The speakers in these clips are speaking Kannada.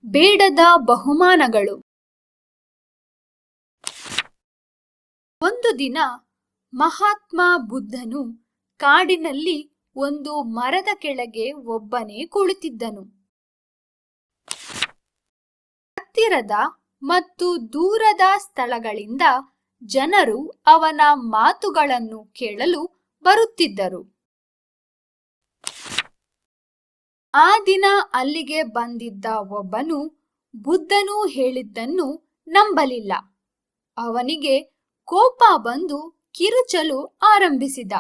ಬೇಡದ ಬಹುಮಾನಗಳು. ಒಂದು ದಿನ ಮಹಾತ್ಮ ಬುದ್ಧನು ಕಾಡಿನಲ್ಲಿ ಒಂದು ಮರದ ಕೆಳಗೆ ಒಬ್ಬನೇ ಕುಳಿತಿದ್ದನು. ಹತ್ತಿರದ ಮತ್ತು ದೂರದ ಸ್ಥಳಗಳಿಂದ ಜನರು ಅವನ ಮಾತುಗಳನ್ನು ಕೇಳಲು ಬರುತ್ತಿದ್ದರು. ಆ ದಿನ ಅಲ್ಲಿಗೆ ಬಂದಿದ್ದ ಒಬ್ಬನು ಬುದ್ಧನು ಹೇಳಿದ್ದನ್ನು ನಂಬಲಿಲ್ಲ. ಅವನಿಗೆ ಕೋಪ ಬಂದು ಕಿರುಚಲು ಆರಂಭಿಸಿದ.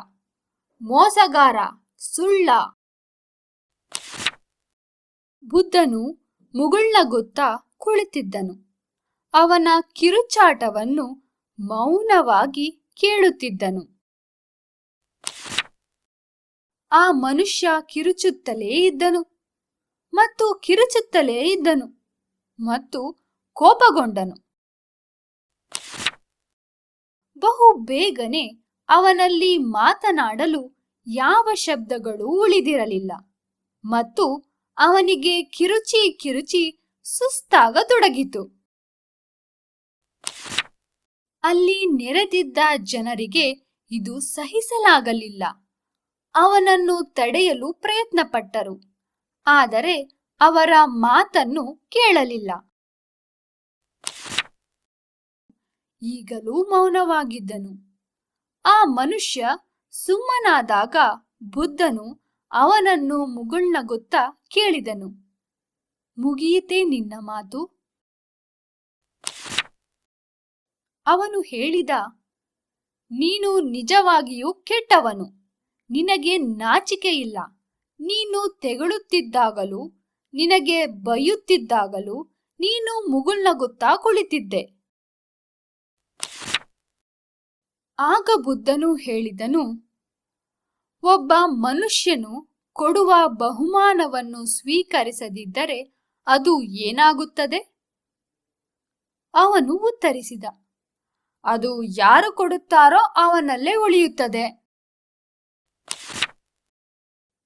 ಮೋಸಗಾರ, ಸುಳ್ಳ! ಬುದ್ಧನು ಮುಗುಳ್ನಗುತ್ತಾ ಕುಳಿತಿದ್ದನು. ಅವನ ಕಿರುಚಾಟವನ್ನು ಮೌನವಾಗಿ ಕೇಳುತ್ತಿದ್ದನು. ಆ ಮನುಷ್ಯ ಕಿರುಚುತ್ತಲೇ ಇದ್ದನು ಮತ್ತು ಕಿರುಚುತ್ತಲೇ ಇದ್ದನು ಮತ್ತು ಕೋಪಗೊಂಡನು. ಬಹು ಬೇಗನೆ ಅವನಲ್ಲಿ ಮಾತನಾಡಲು ಯಾವ ಶಬ್ದಗಳೂ ಉಳಿದಿರಲಿಲ್ಲ ಮತ್ತು ಅವನಿಗೆ ಕಿರುಚಿ ಕಿರುಚಿ ಸುಸ್ತಾಗತೊಡಗಿತು. ಅಲ್ಲಿ ನೆರೆದಿದ್ದ ಜನರಿಗೆ ಇದು ಸಹಿಸಲಾಗಲಿಲ್ಲ. ಅವನನ್ನು ತಡೆಯಲು ಪ್ರಯತ್ನಪಟ್ಟರು, ಆದರೆ ಅವರ ಮಾತನ್ನು ಕೇಳಲಿಲ್ಲ. ಈಗಲೂ ಮೌನವಾಗಿದ್ದನು. ಆ ಮನುಷ್ಯ ಸುಮ್ಮನಾದಾಗ ಬುದ್ಧನು ಅವನನ್ನು ಮುಗುಳ್ನಗುತ್ತಾ ಕೇಳಿದನು, ಮುಗಿಯಿತೇ ನಿನ್ನ ಮಾತು? ಅವನು ಹೇಳಿದ, ನೀನು ನಿಜವಾಗಿಯೂ ಕೆಟ್ಟವನು. ನಿನಗೆ ನಾಚಿಕೆಯಿಲ್ಲ. ನೀನು ತೆಗಳುತ್ತಿದ್ದಾಗಲೂ ನಿನಗೆ ಬೈಯುತ್ತಿದ್ದಾಗಲೂ ನೀನು ಮುಗುಳ್ನಗುತ್ತಾ ಕುಳಿತಿದ್ದೆ. ಆಗ ಬುದ್ಧನು ಹೇಳಿದನು, ಒಬ್ಬ ಮನುಷ್ಯನು ಕೊಡುವ ಬಹುಮಾನವನ್ನು ಸ್ವೀಕರಿಸದಿದ್ದರೆ ಅದು ಏನಾಗುತ್ತದೆ? ಅವನು ಉತ್ತರಿಸಿದ, ಅದು ಯಾರು ಕೊಡುತ್ತಾರೋ ಅವನಲ್ಲೇ ಉಳಿಯುತ್ತದೆ.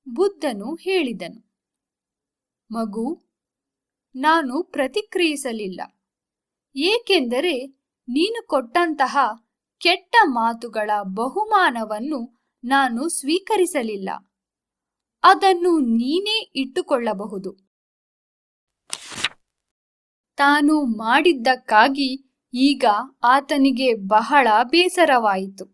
ಬುದ್ಧನು ಹೇಳಿದನು, ಮಗು, ನಾನು ಪ್ರತಿಕ್ರಿಯಿಸಲಿಲ್ಲ, ಏಕೆಂದರೆ ನೀನು ಕೊಟ್ಟಂತಹ ಕೆಟ್ಟ ಮಾತುಗಳ ಬಹುಮಾನವನ್ನು ನಾನು ಸ್ವೀಕರಿಸಲಿಲ್ಲ. ಅದನ್ನು ನೀನೇ ಇಟ್ಟುಕೊಳ್ಳಬಹುದು. ತಾನು ಮಾಡಿದ್ದಕ್ಕಾಗಿ ಈಗ ಆತನಿಗೆ ಬಹಳ ಬೇಸರವಾಯಿತು.